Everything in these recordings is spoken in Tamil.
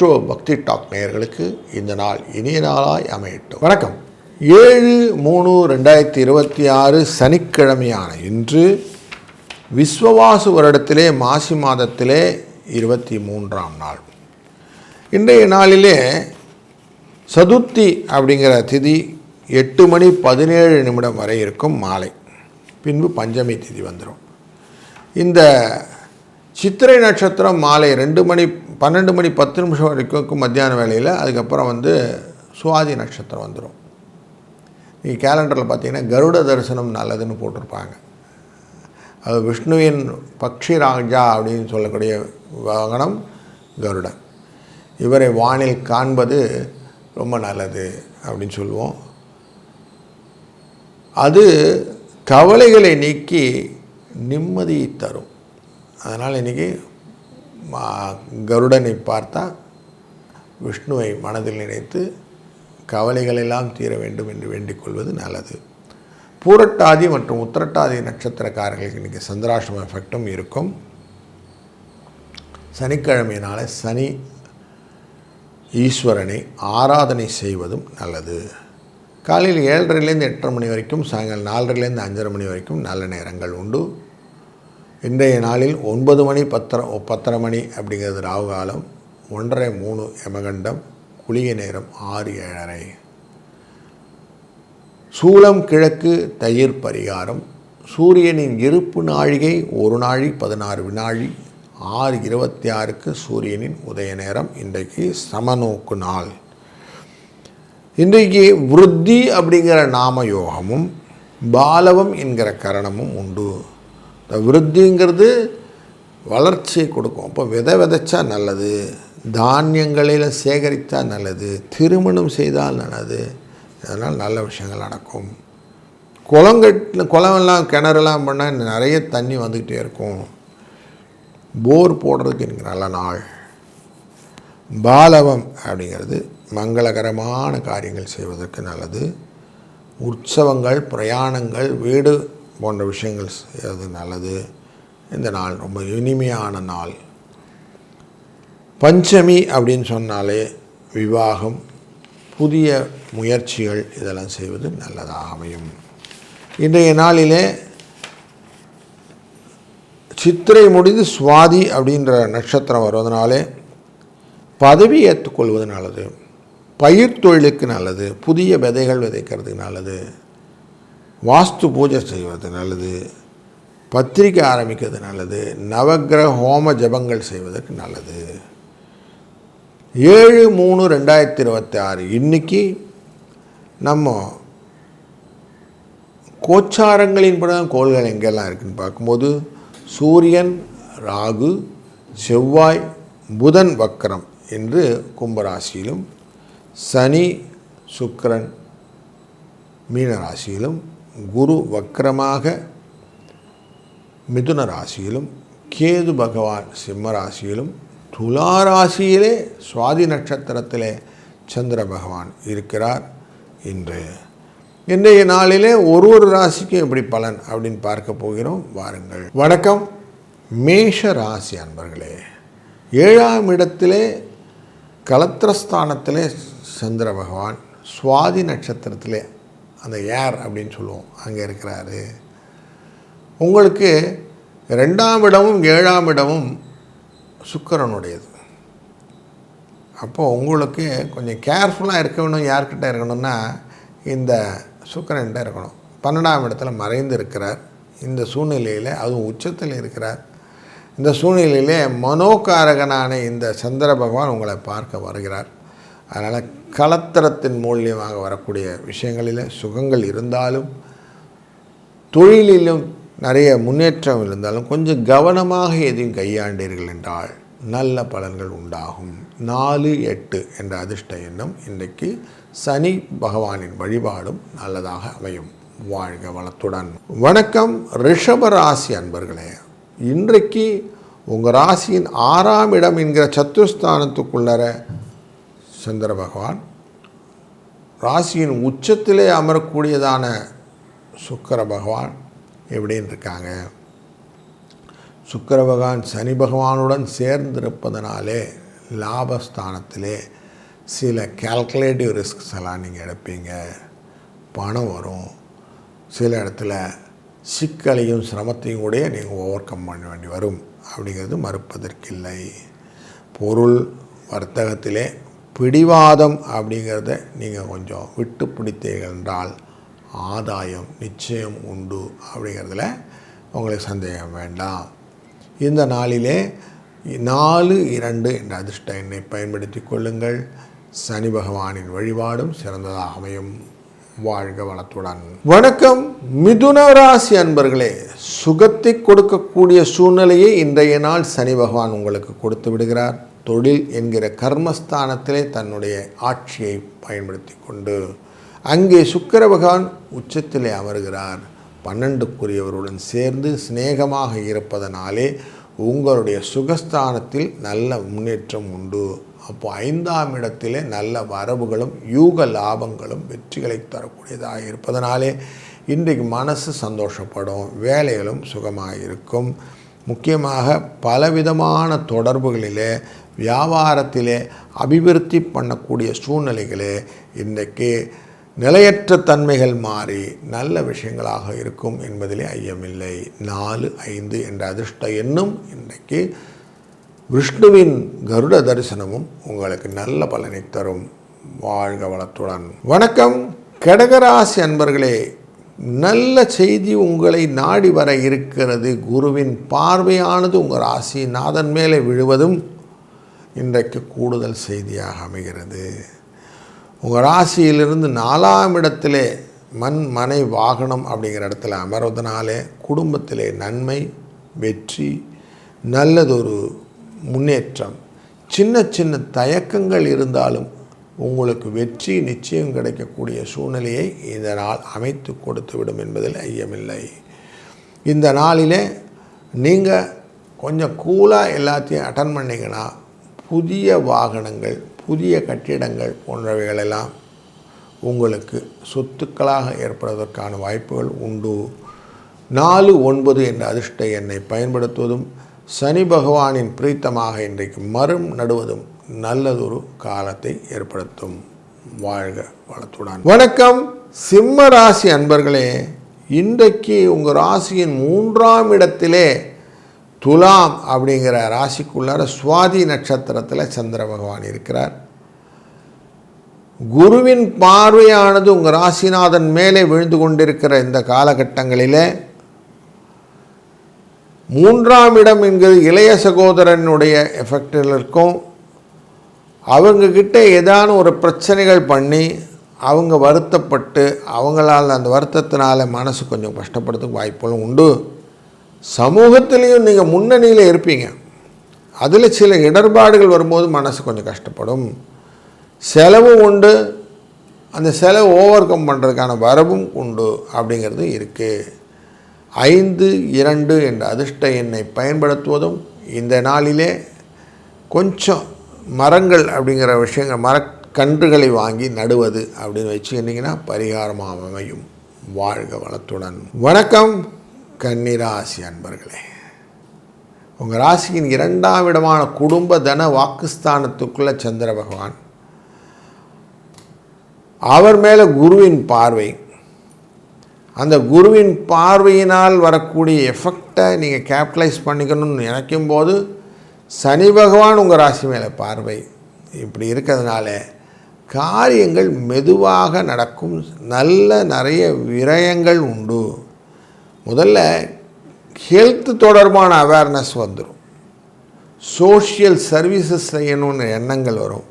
அஸ்ட்ரோ பக்தி டாக் நேயர்களுக்கு இந்த நாள் இனிய நாளாய் அமையட்டும். வணக்கம். 7/3/2026 சனிக்கிழமையான இன்று விஸ்வவாசு வருடத்திலே மாசி மாதத்திலே 23ஆம் நாள். இன்றைய நாளிலே சதுர்த்தி அப்படிங்கிற திதி 8:17 வரை இருக்கும் மாலை. பின்பு பஞ்சமி திதி வந்துடும். இந்த சித்திரை நட்சத்திரம் மாலை 12:10 வரைக்கும் மத்தியான வேளையில், அதுக்கப்புறம் சுவாதி நட்சத்திரம் வந்துடும். நீங்கள் கேலண்டரில் பார்த்தீங்கன்னா கருட தரிசனம் நல்லதுன்னு போட்டிருப்பாங்க. அது விஷ்ணுவின் பக்ஷி ராஜா அப்படின்னு சொல்லக்கூடிய வாகனம் கருடன். இவரை வானில் காண்பது ரொம்ப நல்லது அப்படின்னு சொல்லுவோம். அது கவலைகளை நீக்கி நிம்மதியை தரும். அதனால் இன்றைக்கி கருடனை பார்த்தா விஷ்ணுவை மனதில் நினைத்து கவலைகளெல்லாம் தீர வேண்டும் என்று வேண்டிக் கொள்வது நல்லது. பூரட்டாதி மற்றும் உத்திரட்டாதி நட்சத்திரக்காரர்களுக்கு இன்றைக்கி சந்திராஷ்டம எஃபெக்டும் இருக்கும். சனிக்கிழமையினால் சனி ஈஸ்வரனை ஆராதனை செய்வதும் நல்லது. காலையில் 7:30 8:30 மணி வரைக்கும், சாயங்காலம் 4:30 5:30 வரைக்கும் நல்ல நேரங்கள் உண்டு. இன்றைய நாளில் 9 மணி 10:30 மணி அப்படிங்கிறது ராகு காலம், 1:30 3 யமகண்டம், குளிகை நேரம் 6 7:30. சூலம் கிழக்கு, தயிர் பரிகாரம். சூரியனின் இருப்பு நாழிகை 1 நாழி 16 வினாழி. 6:26க்கு சூரியனின் உதய நேரம். இன்றைக்கு சமநோக்கு நாள். இன்றைக்கு விருத்தி அப்படிங்கிற நாம யோகமும் பாலவம் என்கிற கரணமும் உண்டு. இந்த விருத்திங்கிறது வளர்ச்சியை கொடுக்கும். அப்போ விதைச்சா நல்லது, தானியங்களில் சேகரித்தா நல்லது, திருமணம் செய்தால் நல்லது. இதனால் நல்ல விஷயங்கள் நடக்கும். குளமெல்லாம் கிணறுலாம் பண்ணால் நிறைய தண்ணி வந்துக்கிட்டே இருக்கும். போர் போடுறதுக்கு எனக்கு நல்ல நாள். பாலவம் அப்படிங்கிறது மங்களகரமான காரியங்கள் செய்வதற்கு நல்லது. உற்சவங்கள், பிரயாணங்கள், வீடு போன்ற விஷயங்கள் செய்வது நல்லது. இந்த நாள் ரொம்ப இனிமையான நாள். பஞ்சமி அப்படின்னு சொன்னாலே விவாகம், புதிய முயற்சிகள் இதெல்லாம் செய்வது நல்லதாக அமையும். இன்றைய நாளிலே சித்திரை முடிந்து சுவாதி அப்படின்ற நட்சத்திரம் வருவதனாலே பதவி ஏற்றுக்கொள்வது நல்லது. பயிர் தொழிலுக்கு நல்லது. புதிய விதைகள் விதைக்கிறதுக்கு நல்லது. வாஸ்து பூஜை செய்வது நல்லது. பத்திரிக்கை ஆரம்பிக்கிறது நல்லது. நவக்கிரக ஹோம ஜபங்கள் செய்வதற்கு நல்லது. 7/3/2026 இன்றைக்கி நம்ம கோச்சாரங்களின்படி கோள்கள் எங்கெல்லாம் இருக்குதுன்னு பார்க்கும்போது சூரியன் ராகு, செவ்வாய் புதன் வக்கரம் என்று கும்பராசியிலும், சனி சுக்கிரன் மீனராசியிலும், குரு வக்கரமாக மிதுன ராசியிலும், கேது பகவான் சிம்ம ராசியிலும், துலா ராசியிலே சுவாதி நட்சத்திரத்திலே சந்திர பகவான் இருக்கிறார். இன்றைய நாளிலே ஒரு ராசிக்கும் எப்படி பலன் அப்படின்னு பார்க்க போகிறோம். வாருங்கள். வணக்கம். மேஷ ராசி அன்பர்களே, 7ஆம் இடத்திலே கலத்திரஸ்தானத்திலே சந்திர பகவான், சுவாதி நட்சத்திரத்திலே அந்த ஏர் அப்படின்னு சொல்லுவோம் அங்கே இருக்கிறாரு. உங்களுக்கு 2ஆம் இடமும் 7ஆம் இடமும் சுக்கிரனுடையது. அப்போது உங்களுக்கு கொஞ்சம் கேர்ஃபுல்லாக இருக்க வேணும். யார்கிட்ட இருக்கணும்னா இந்த சுக்கிரன்கிட்ட இருக்கணும். 12ஆம் இடத்துல மறைந்து இருக்கிறார். இந்த சூழ்நிலையில் அதுவும் உச்சத்தில் இருக்கிறார். இந்த சூழ்நிலையிலே மனோகாரகனான இந்த சந்திர பகவான் உங்களை பார்க்க வருகிறார். அதனால் கலத்திரத்தின் மூலியமாக வரக்கூடிய விஷயங்களில் சுகங்கள் இருந்தாலும், தொழிலிலும் நிறைய முன்னேற்றம் இருந்தாலும் கொஞ்சம் கவனமாக எதையும் கையாண்டீர்கள் என்றால் நல்ல பலன்கள் உண்டாகும். 4 8 என்ற அதிர்ஷ்ட எண்ணம். இன்றைக்கு சனி பகவானின் வழிபாடும் நல்லதாக அமையும். வாழ்க வளத்துடன். வணக்கம். ரிஷப ராசி அன்பர்களே, இன்றைக்கு உங்கள் ராசியின் 6ஆம் இடம் என்கிற சத்துருஸ்தானத்துக்குள்ளர சந்திர பகவான், ராசியின் உச்சத்திலே அமரக்கூடியதான சுக்கிர பகவான் எப்படின்னு இருக்காங்க. சுக்கிர பகவான் சனி பகவானுடன் சேர்ந்திருப்பதனாலே லாபஸ்தானத்திலே சில கால்குலேட்டிவ் ரிஸ்க்ஸ் எல்லாம் நீங்கள் எடுப்பீங்க. பணம் வரும். சில இடத்துல சிக்கலையும் சிரமத்தையும் கூட நீங்கள் ஓவர் கம் பண்ண வேண்டி வரும். அப்படிங்கிறது மறுப்பதற்கில்லை. பொருள் வர்த்தகத்திலே பிடிவாதம் அப்படிங்கிறத நீங்கள் கொஞ்சம் விட்டு பிடித்தீர்கள் என்றால் ஆதாயம் நிச்சயம் உண்டு. அப்படிங்கிறதுல உங்களுக்கு சந்தேகம் வேண்டாம். இந்த நாளிலே 4-2 என்ற அதிர்ஷ்ட எண்ணை பயன்படுத்தி கொள்ளுங்கள். சனி பகவானின் வழிபாடும் சிறந்ததாக அமையும். வாழ்க வளத்துடன். வணக்கம் மிதுன ராசி அன்பர்களே, சுகத்தை கொடுக்கக்கூடிய சூழ்நிலையை இன்றைய நாள் சனி பகவான் உங்களுக்கு கொடுத்து விடுகிறார். தொழில் என்கிற கர்மஸ்தானத்திலே தன்னுடைய ஆட்சியை பயன்படுத்தி கொண்டு அங்கே சுக்கிர பகவான் உச்சத்திலே அமர்கிறார். 12க்குரியவருடன் சேர்ந்து சிநேகமாக இருப்பதனாலே உங்களுடைய சுகஸ்தானத்தில் நல்ல முன்னேற்றம் உண்டு. அப்போ 5ஆம் இடத்திலே நல்ல வரவுகளும் யூக லாபங்களும் வெற்றிகளை தரக்கூடியதாக இருப்பதனாலே இன்றைக்கு மனசு சந்தோஷப்படும், வேலைகளும் சுகமாக இருக்கும். முக்கியமாக பலவிதமான தொடர்புகளிலே வியாபாரத்திலே அபிவிருத்தி பண்ணக்கூடிய சூழ்நிலைகளே இன்றைக்கு நிலையற்ற தன்மைகள் மாறி நல்ல விஷயங்களாக இருக்கும் என்பதிலே ஐயமில்லை. 4-5 என்ற அதிர்ஷ்ட எண்ணும் இன்றைக்கு விஷ்ணுவின் கருட தரிசனமும் உங்களுக்கு நல்ல பலனை தரும். வாழ்க வளத்துடன். வணக்கம் கடகராசி அன்பர்களே, நல்ல செய்தி உங்களை நாடி வர இருக்கிறது. குருவின் பார்வையானது உங்கள் ராசி நாதன் மேலே விழுவதும் இன்றைக்கு கூடுதல் செய்தியாக அமைகிறது. உங்கள் ராசியிலிருந்து 4ஆம் இடத்திலே மனை வாகனம் அப்படிங்கிற இடத்துல அமர்வதனாலே குடும்பத்திலே நன்மை, வெற்றி, நல்லதொரு முன்னேற்றம். சின்ன சின்ன தயக்கங்கள் இருந்தாலும் உங்களுக்கு வெற்றி நிச்சயம் கிடைக்கக்கூடிய சூழ்நிலையை இந்த நாள் அமைத்து கொடுத்து விடும் என்பதில் ஐயமில்லை. இந்த நாளிலே நீங்கள் கொஞ்சம் கூலாக எல்லாத்தையும் அட்டன் பண்ணிங்கன்னா புதிய வாகனங்கள், புதிய கட்டிடங்கள் போன்றவைகளெல்லாம் உங்களுக்கு சொத்துக்களாக ஏற்படுவதற்கான வாய்ப்புகள் உண்டு. 4-9 என்ற அதிர்ஷ்ட எண்ணை பயன்படுத்துவதும் சனி பகவானின் பிரீத்தமாக இன்றைக்கு மரம் நடுவதும் நல்லதொரு காலத்தை ஏற்படுத்தும். வாழ்க வளத்துடன். வணக்கம் சிம்ம ராசி அன்பர்களே, இன்றைக்கு உங்கள் ராசியின் 3ஆம் இடத்திலே துலாம் அப்படிங்கிற ராசிக்குள்ளார சுவாதி நட்சத்திரத்தில் சந்திர பகவான் இருக்கிறார். குருவின் பார்வையானது உங்கள் ராசிநாதன் மேலே விழுந்து கொண்டிருக்கிற இந்த காலகட்டங்களிலே 3ஆம் இடம் என்கிறது இளைய சகோதரனுடைய எஃபெக்டில் இருக்கும். அவங்கக்கிட்ட ஏதான ஒரு பிரச்சனைகள் பண்ணி அவங்க வருத்தப்பட்டு அவங்களால் அந்த வருத்தத்தினால மனசு கொஞ்சம் கஷ்டப்படுறதுக்கு வாய்ப்புகளும் உண்டு. சமூகத்திலையும் நீங்கள் முன்னணியில் இருப்பீங்க. அதில் சில இடர்பாடுகள் வரும்போது மனசு கொஞ்சம் கஷ்டப்படும். செலவும் உண்டு, அந்த செலவு ஓவர் கம் பண்ணுறதுக்கான வரவும் உண்டு அப்படிங்கிறது இருக்குது. 5-2 என்ற அதிர்ஷ்ட எண்ணை பயன்படுத்துவதும் இந்த நாளிலே கொஞ்சம் மரங்கள் அப்படிங்கிற விஷயங்கள் மரக்கன்றுகளை வாங்கி நடுவது அப்படின்னு வச்சுக்கிட்டிங்கன்னா பரிகாரமாக அமையும். வாழ்க வளத்துடன். வணக்கம் கன்னிராசி அன்பர்களே, உங்கள் ராசியின் 2ஆம் இடமான குடும்ப தன வாக்குஸ்தானத்துக்குள்ள சந்திர பகவான், அவர் மேலே குருவின் பார்வை, அந்த குருவின் பார்வையினால் வரக்கூடிய எஃபெக்டை நீங்கள் கேபிட்டலைஸ் பண்ணிக்கணும்னு நினைக்கும் போது சனி பகவான் உங்கள் ராசி மேலே பார்வை இப்படி இருக்கிறதுனால காரியங்கள் மெதுவாக நடக்கும். நிறைய விரயங்கள் உண்டு. முதல்ல ஹெல்த் தொடர்பான அவேர்னஸ் வந்துடும். சோஷியல் சர்வீசஸ் செய்யணும்னு எண்ணங்கள் வரும்.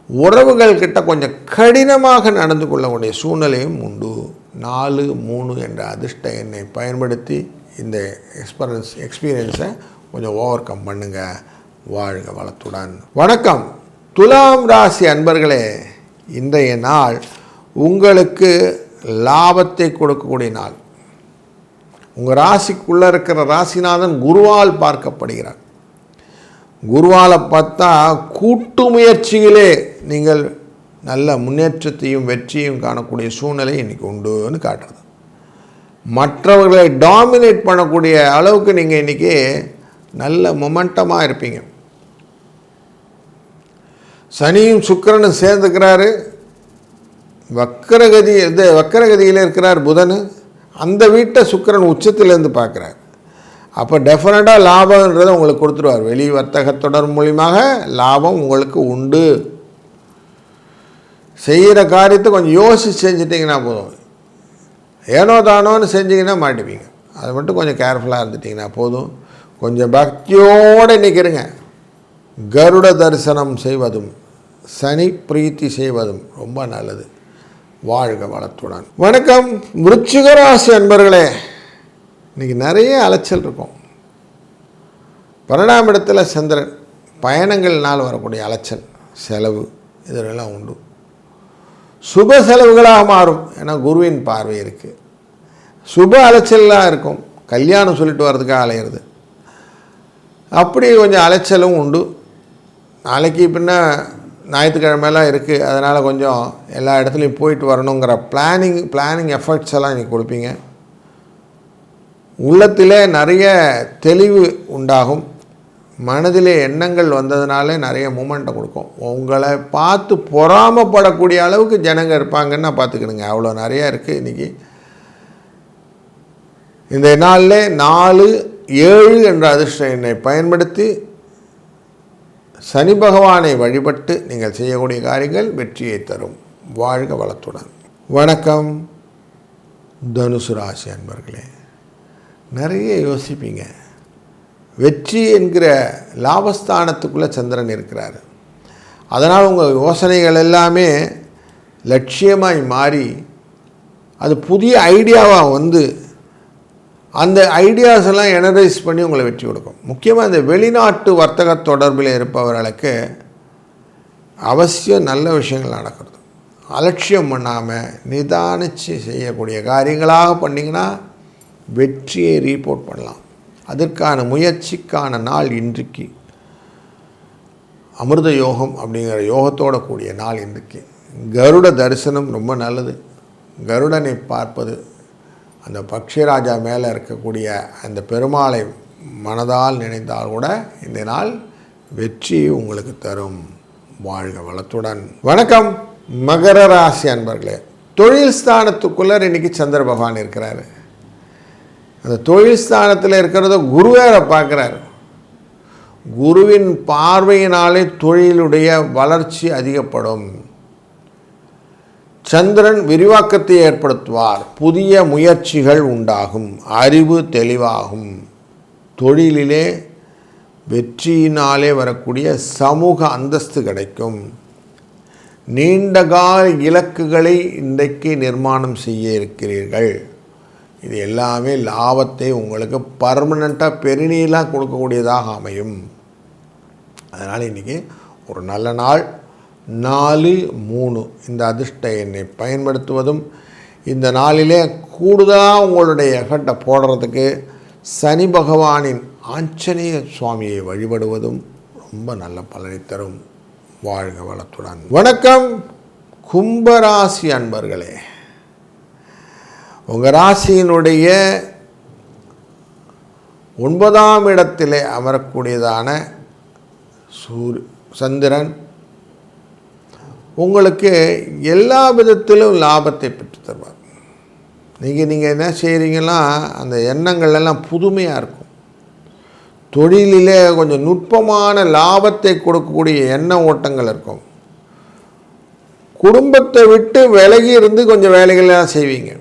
உறவுகள் கிட்ட கொஞ்சம் கடினமாக நடந்து கொள்ளக்கூடிய சூழ்நிலையும் உண்டு. 4-3 என்ற அதிர்ஷ்ட எண்ணை பயன்படுத்தி இந்த எக்ஸ்பீரியன்ஸை கொஞ்சம் ஓவர் கம் பண்ணுங்கள். வாழ்க வளத்துடன். வணக்கம் துலாம் ராசி அன்பர்களே, இன்றைய நாள் உங்களுக்கு லாபத்தை கொடுக்கக்கூடிய நாள். உங்கள் ராசிக்குள்ளே இருக்கிற ராசிநாதன் குருவால் பார்க்கப்படுகிறார். குருவால் பார்த்தா கூட்டு முயற்சியிலே நீங்கள் நல்ல முன்னேற்றத்தையும் வெற்றியும் காணக்கூடிய சூழ்நிலை இன்றைக்கி உண்டுன்னு காட்டுறது. மற்றவர்களை டாமினேட் பண்ணக்கூடிய அளவுக்கு நீங்கள் இன்றைக்கி நல்ல மொமெண்டமாக இருப்பீங்க. சனியும் சுக்கிரனும் சேர்ந்துக்கிறாரு. வக்கரகதியில் இருக்கிறார் புதன். அந்த வீட்டை சுக்கிரன் உச்சத்திலேருந்து பார்க்குறார். அப்போ டெஃபினட்டாக லாபம்ன்றதை உங்களுக்கு கொடுத்துருவார். வெளி வர்த்தக தொடர் மூலியமாக லாபம் உங்களுக்கு உண்டு. செய்கிற காரியத்தை கொஞ்சம் யோசித்து செஞ்சிட்டிங்கன்னா போதும். ஏனோ தானோன்னு செஞ்சிங்கன்னா மாட்டிப்பீங்க. அதை மட்டும் கொஞ்சம் கேர்ஃபுல்லாக இருந்துட்டிங்கன்னா போதும். கொஞ்சம் பக்தியோடு நிற்கிறங்க. கருட தரிசனம் செய்வதும் சனி பிரீத்தி செய்வதும் ரொம்ப நல்லது. வாழ்க வளத்துடன். வணக்கம் விருச்சிக ராசி அன்பர்களே. இன்றைக்கி நிறைய அலைச்சல் இருக்கும். 12ஆம் இடத்துல சந்திரன், பயணங்கள்னால் வரக்கூடிய அலைச்சல், செலவு இதெல்லாம் உண்டு. சுப செலவுகளாக மாறும். ஏன்னா குருவின் பார்வை இருக்குது. சுப அலைச்சலாக இருக்கும். கல்யாணம் சொல்லிட்டு வர்றதுக்காக அலையிறது. அப்படி கொஞ்சம் அலைச்சலும் உண்டு. நாளைக்கு பின்ன ஞாயிற்றுக்கிழமைலாம் இருக்குது. அதனால் கொஞ்சம் எல்லா இடத்துலையும் போயிட்டு வரணுங்கிற பிளானிங் எஃபர்ட்ஸ் எல்லாம் இன்றைக்கி கொடுப்பீங்க. உள்ளத்திலே நிறைய தெளிவு உண்டாகும். மனதிலே எண்ணங்கள் வந்ததுனாலே நிறைய மூமெண்ட்டை கொடுக்கும். உங்களை பார்த்து பொறாமப்படக்கூடிய அளவுக்கு ஜனங்க இருப்பாங்கன்னு பார்த்துக்கணுங்க. அவ்வளோ நிறையா இருக்குது இன்றைக்கி. இந்த நாளில் 4, 7 என்ற அதிர்ஷ்ட எண்ணை பயன்படுத்தி சனி பகவானை வழிபட்டு நீங்கள் செய்யக்கூடிய காரியங்கள் வெற்றியை தரும். வாழ்க வளத்துடன். வணக்கம் தனுசு ராசி அன்பர்களே. நிறைய யோசிப்பீங்க. வெற்றி என்கிற லாபஸ்தானத்துக்குள்ளே சந்திரன் இருக்கிறார். அதனால் உங்கள் யோசனைகள் எல்லாமே லட்சியமாய் மாறி அது புதிய ஐடியாவாக வந்து அந்த ஐடியாஸ் எல்லாம் எனர்ஜைஸ் பண்ணி உங்களை வெற்றி கொடுக்கும். முக்கியமாக இந்த வெளிநாட்டு வர்த்தக தொடர்பில் இருப்பவர்களுக்கு அவசியம் நல்ல விஷயங்கள் நடக்கிறது. அலட்சியம் பண்ணாமல் நிதானித்து செய்யக்கூடிய காரியங்களாக பண்ணிங்கன்னா வெற்றியை ரீபோர்ட் பண்ணலாம். அதற்கான முயற்சிக்கான நாள் இன்றைக்கு. அமிர்த யோகம் அப்படிங்கிற யோகத்தோடு கூடிய நாள் இன்றைக்கு. கருட தரிசனம் ரொம்ப நல்லது. கருடனை பார்ப்பது, அந்த பக்ஷிராஜா மேலே இருக்கக்கூடிய அந்த பெருமாளை மனதால் நினைத்தால் கூட இந்த நாள் வெற்றி உங்களுக்கு தரும். வாழ்க வளத்துடன். வணக்கம் மகர ராசி அன்பர்களே. தொழில் ஸ்தானத்துக்குள்ளே இன்றைக்கி சந்திர பகவான் இருக்கிறாரு. அந்த தொழில் ஸ்தானத்தில் இருக்கிறத குருவேரை பார்க்குறாரு. குருவின் பார்வையினாலே தொழிலுடைய வளர்ச்சி அதிகப்படும். சந்திரன் விரிவாக்கத்தை ஏற்படுத்துவார். புதிய முயற்சிகள் உண்டாகும். அறிவு தெளிவாகும். தொழிலிலே வெற்றியினாலே வரக்கூடிய சமூக அந்தஸ்து கிடைக்கும். நீண்டகால இலக்குகளை இன்றைக்கு நிர்மாணம் செய்ய இருக்கிறீர்கள். இது எல்லாமே லாபத்தை உங்களுக்கு பர்மனெண்ட்டாக பெருநீளாக கொடுக்கக்கூடியதாக அமையும். அதனால் இன்றைக்கி ஒரு நல்ல நாள். 4, 3 இந்த அதிர்ஷ்ட எண்ணை பயன்படுத்துவதும், இந்த நாளிலே கூடுதலாக உங்களுடைய எஃபர்ட்டை போடுறதுக்கு சனி பகவானின் ஆஞ்சநேய சுவாமியை வழிபடுவதும் ரொம்ப நல்ல பலனை தரும். வாழ்க வளத்துடன். வணக்கம் கும்பராசி அன்பர்களே. உங்கள் ராசியினுடைய 9ஆம் இடத்திலே அமரக்கூடியதான சந்திரன் உங்களுக்கு எல்லா விதத்திலும் லாபத்தை பெற்று தருவார். நீங்கள் என்ன செய்கிறீங்கன்னா அந்த எண்ணங்கள்லாம் புதுமையாக இருக்கும். தொழிலிலே கொஞ்சம் நுட்பமான லாபத்தை கொடுக்கக்கூடிய எண்ண ஓட்டங்கள் இருக்கும். குடும்பத்தை விட்டு விலகி இருந்து கொஞ்சம் வேலைகள்லாம் செய்வீங்க.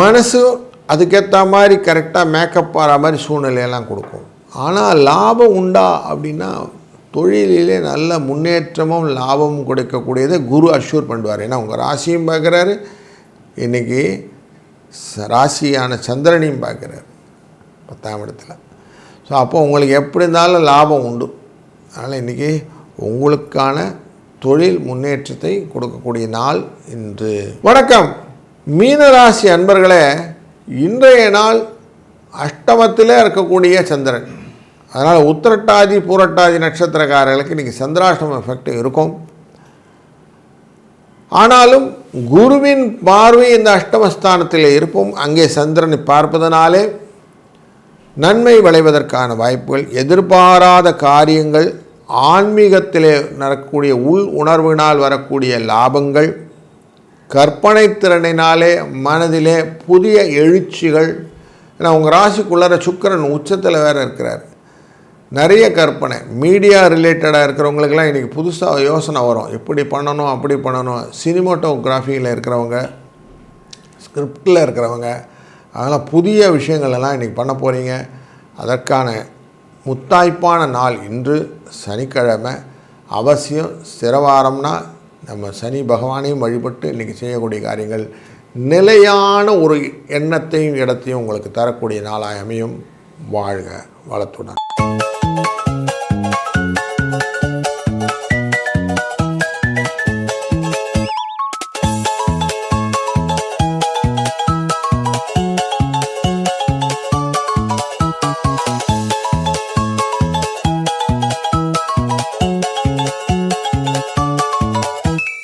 மனசு அதுக்கேற்ற மாதிரி கரெக்டாக மேக்கப் ஆகிற மாதிரி சூழ்நிலையெல்லாம் கொடுக்கும். ஆனால் லாபம் உண்டா அப்படின்னா தொழிலிலே நல்ல முன்னேற்றமும் லாபமும் கொடுக்கக்கூடியதை குரு அஷ்யூர் பண்ணுவார். ஏன்னா உங்கள் ராசியும் பார்க்குறாரு, இன்றைக்கி ராசியான சந்திரனையும் பார்க்குறாரு 10ஆம் இடத்துல. ஸோ அப்போ உங்களுக்கு எப்படி இருந்தாலும் லாபம் உண்டு. அதனால் இன்றைக்கி உங்களுக்கான தொழில் முன்னேற்றத்தை கொடுக்கக்கூடிய நாள் இன்று. வணக்கம் மீனராசி அன்பர்களே. இன்றைய நாள் அஷ்டமத்திலே இருக்கக்கூடிய சந்திரன். அதனால் உத்திரட்டாதி பூரட்டாதி நட்சத்திரக்காரர்களுக்கு இன்றைக்கி சந்திராஷ்டம எஃபெக்ட் இருக்கும். ஆனாலும் குருவின் பார்வை இந்த அஷ்டமஸ்தானத்தில் இருப்போம். அங்கே சந்திரனை பார்ப்பதனாலே நன்மை விளைவதற்கான வாய்ப்புகள், எதிர்பாராத காரியங்கள் ஆன்மீகத்திலே நடக்கக்கூடிய உள் உணர்வினால் வரக்கூடிய லாபங்கள், கற்பனை திறனினாலே மனதிலே புதிய எழுச்சிகள். ஏன்னா உங்கள் ராசிக்குள்ளார சுக்கிரன் உச்சத்தில் வேறு இருக்கிறார். நிறைய கற்பனை, மீடியா ரிலேட்டடாக இருக்கிறவங்களுக்கெல்லாம் இன்றைக்கி புதுசாக யோசனை வரும், இப்படி பண்ணணும் அப்படி பண்ணணும். சினிமாட்டோகிராஃபியில் இருக்கிறவங்க, ஸ்கிரிப்டில் இருக்கிறவங்க, அதெல்லாம் புதிய விஷயங்களெல்லாம் இன்றைக்கி பண்ண போகிறீங்க. அதற்கான முத்தாய்ப்பான நாள் இன்று சனிக்கிழமை. அவசியம் சிரவாரம்னா நம்ம சனி பகவானையும் வழிபட்டு இன்றைக்கி செய்யக்கூடிய காரியங்கள் நிலையான ஒரு எண்ணத்தையும் இடத்தையும் உங்களுக்கு தரக்கூடிய நாளாக அமையும். வாழ்க வளத்துடன்.